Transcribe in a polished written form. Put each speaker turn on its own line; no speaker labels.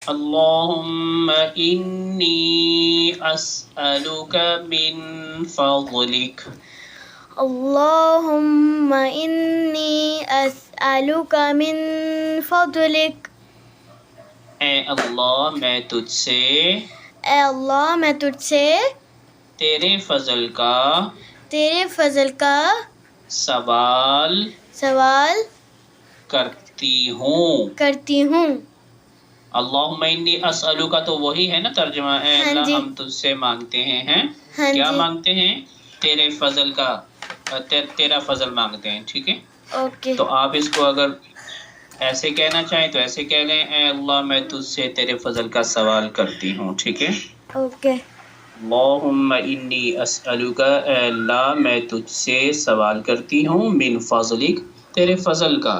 اللہم انی اسألک من فضلک.
اللہم انی اسألک من فضلک.
اے اللہ میں تجھ سے
اے اللہ میں تجھ سے
تیرے فضل کا سوال کرتی ہوں. اللہم انی اسألک تو وہی ہے نا ترجمہ، اے اللہ ہم تجھ سے مانگتے ہیں کیا مانگتے ہیں؟ تیرے فضل کا، تیرا فضل مانگتے ہیں. ٹھیک ہے،
اوکے.
تو آپ اس کو اگر ایسے کہنا چاہیں تو ایسے کہہ لیں، اے اللہ میں تجھ سے تیرے فضل کا سوال کرتی ہوں. ٹھیک ہے،
اوکے.
اللہم انی اسألک، اے اللہ میں تجھ سے سوال کرتی ہوں، من فضلک تیرے فضل کا.